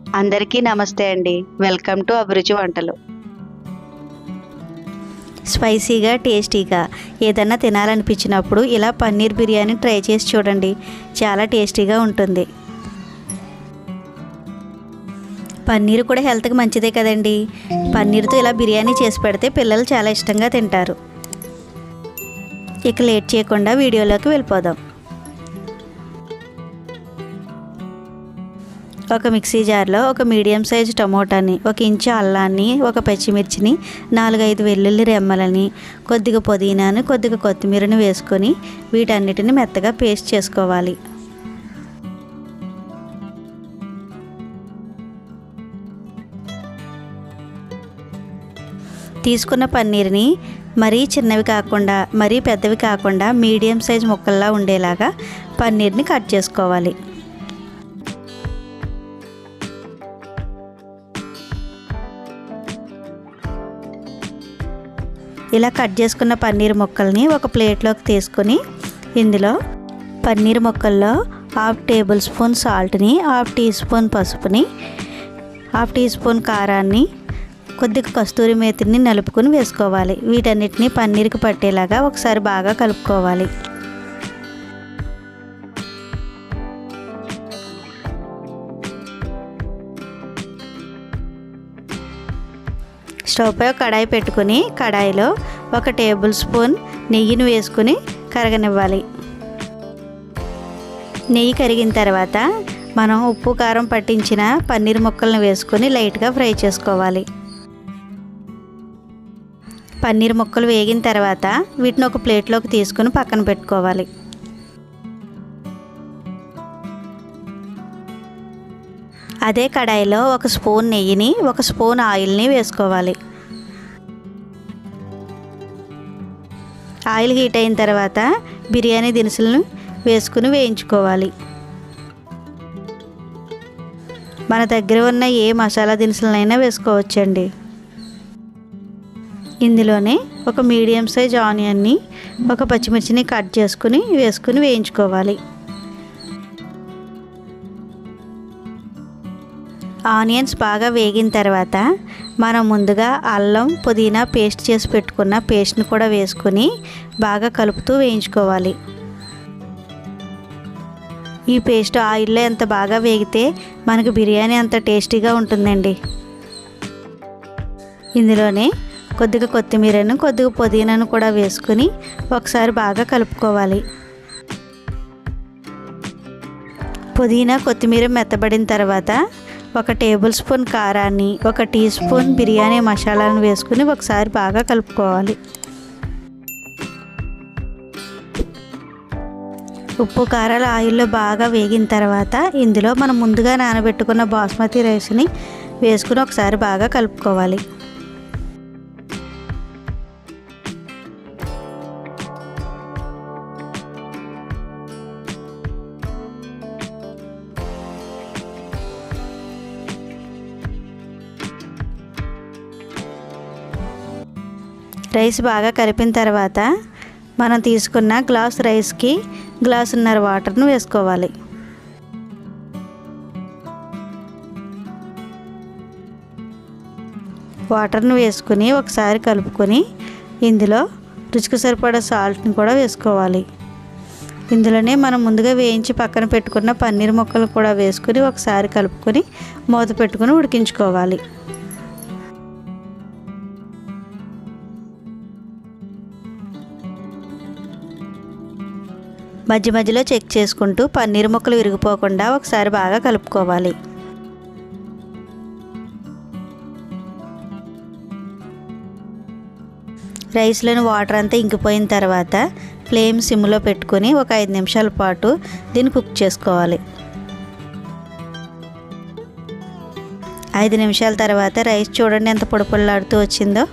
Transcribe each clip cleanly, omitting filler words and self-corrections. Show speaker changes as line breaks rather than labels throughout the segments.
అందరికీ నమస్తే అండి. వెల్కమ్ టు అభిరుచి వంటలు.
స్పైసీగా టేస్టీగా ఏదన్నా తినాలనిపించినప్పుడు ఇలా పన్నీర్ బిర్యానీ ట్రై చేసి చూడండి. చాలా టేస్టీగా ఉంటుంది. పన్నీర్ కూడా హెల్త్కి మంచిదే కదండి. పన్నీర్తో ఇలా బిర్యానీ చేసి పెడితే పిల్లలు చాలా ఇష్టంగా తింటారు. ఇక లేట్ చేయకుండా వీడియోలోకి వెళ్ళిపోదాం. ఒక మిక్సీ జార్లో ఒక మీడియం సైజు టమోటాని, 1 ఇంచు అల్లాన్ని, ఒక పచ్చిమిర్చిని, 4-5 వెల్లుల్లి రెమ్మలని, కొద్దిగా పుదీనాను, కొద్దిగా కొత్తిమీరని వేసుకొని వీటన్నిటిని మెత్తగా పేస్ట్ చేసుకోవాలి. తీసుకున్న పన్నీర్ని మరీ చిన్నవి కాకుండా మరీ పెద్దవి కాకుండా మీడియం సైజు ముక్కల్లా ఉండేలాగా పన్నీర్ని కట్ చేసుకోవాలి. ఇలా కట్ చేసుకున్న పన్నీర్ ముక్కల్ని ఒక ప్లేట్లోకి తీసుకొని ఇందులో పన్నీర్ ముక్కల్లో 1/2 టేబుల్ స్పూన్ సాల్ట్ని, 1/2 టీ స్పూన్ పసుపుని, 1/2 టీ స్పూన్ కారాన్ని, కొద్దిగా కస్తూరి మేతిని నలుపుకొని వేసుకోవాలి. వీటన్నిటిని పన్నీర్కి పట్టేలాగా ఒకసారి బాగా కలుపుకోవాలి. స్టవ్ పై కడాయి పెట్టుకుని కడాయిలో 1 టేబుల్ స్పూన్ నెయ్యిని వేసుకుని కరగనివ్వాలి. నెయ్యి కరిగిన తర్వాత మనం ఉప్పు కారం పట్టించిన పన్నీర్ ముక్కలను వేసుకొని లైట్గా ఫ్రై చేసుకోవాలి. పన్నీర్ ముక్కలు వేగిన తర్వాత వీటిని ఒక ప్లేట్లోకి తీసుకుని పక్కన పెట్టుకోవాలి. అదే కడాయిలో 1 స్పూన్ నెయ్యిని, 1 స్పూన్ ఆయిల్ని వేసుకోవాలి. ఆయిల్ హీట్ అయిన తర్వాత బిర్యానీ దినుసులను వేసుకుని వేయించుకోవాలి. మన దగ్గర ఉన్న ఏ మసాలా దినుసులనైనా వేసుకోవచ్చండి. ఇందులోనే ఒక మీడియం సైజ్ ఆనియన్ని, 1 పచ్చిమిర్చిని కట్ చేసుకుని వేసుకుని వేయించుకోవాలి. ఆనియన్స్ బాగా వేగిన తర్వాత మనం ముందుగా అల్లం పుదీనా పేస్ట్ చేసి పెట్టుకున్న పేస్ట్ని కూడా వేసుకుని బాగా కలుపుతూ వేయించుకోవాలి. ఈ పేస్ట్ ఆయిల్లో ఎంత బాగా వేగితే మనకు బిర్యానీ అంత టేస్టీగా ఉంటుందండి. ఇందులోనే కొద్దిగా కొత్తిమీరను, కొద్దిగా పుదీనాను కూడా వేసుకుని ఒకసారి బాగా కలుపుకోవాలి. పుదీనా కొత్తిమీర మెత్తబడిన తర్వాత 1 టేబుల్ స్పూన్ కారాన్ని, 1 టీ స్పూన్ బిర్యానీ మసాలాను వేసుకుని ఒకసారి బాగా కలుపుకోవాలి. ఉప్పు కారాలు ఆయిల్లో బాగా వేగిన తర్వాత ఇందులో మనం ముందుగా నానబెట్టుకున్న బాస్మతి రైస్ని వేసుకుని ఒకసారి బాగా కలుపుకోవాలి. రైస్ బాగా కలిపిన తర్వాత మనం తీసుకున్న గ్లాస్ రైస్కి 1.5 గ్లాసుల వాటర్ను వేసుకోవాలి. వాటర్ను వేసుకుని ఒకసారి కలుపుకొని ఇందులో రుచికి సరిపడా సాల్ట్ని కూడా వేసుకోవాలి. ఇందులోనే మనం ముందుగా వేయించి పక్కన పెట్టుకున్న పన్నీర్ ముక్కలు కూడా వేసుకుని ఒకసారి కలుపుకొని మూత పెట్టుకుని ఉడికించుకోవాలి. మధ్య మధ్యలో చెక్ చేసుకుంటూ పన్నీర్ ముక్కలు విరిగిపోకుండా ఒకసారి బాగా కలుపుకోవాలి. రైస్లోని వాటర్ అంతా ఇంకిపోయిన తర్వాత ఫ్లేమ్ సిమ్లో పెట్టుకొని ఒక 5 నిమిషాల పాటు దీన్ని కుక్ చేసుకోవాలి. 5 నిమిషాల తర్వాత రైస్ చూడండి ఎంత పొడిపొడిలాడుతూ వచ్చిందో.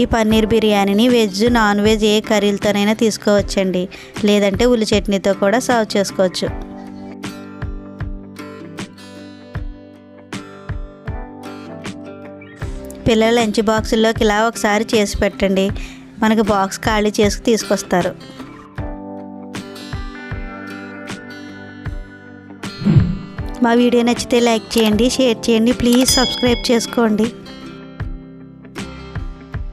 ఈ పన్నీర్ బిర్యానీని వెజ్ నాన్ వెజ్ ఏ కర్రీలతోనైనా తీసుకోవచ్చండి, లేదంటే ఉల్లి చట్నీతో కూడా సర్వ్ చేసుకోవచ్చు. పిల్లల లంచ్ బాక్సుల్లోకి ఇలా ఒకసారి చేసి పెట్టండి, మనకు బాక్స్ ఖాళీ చేసి తీసుకొస్తారు. మా వీడియో నచ్చితే లైక్ చేయండి, షేర్ చేయండి, ప్లీజ్ సబ్స్క్రైబ్ చేసుకోండి.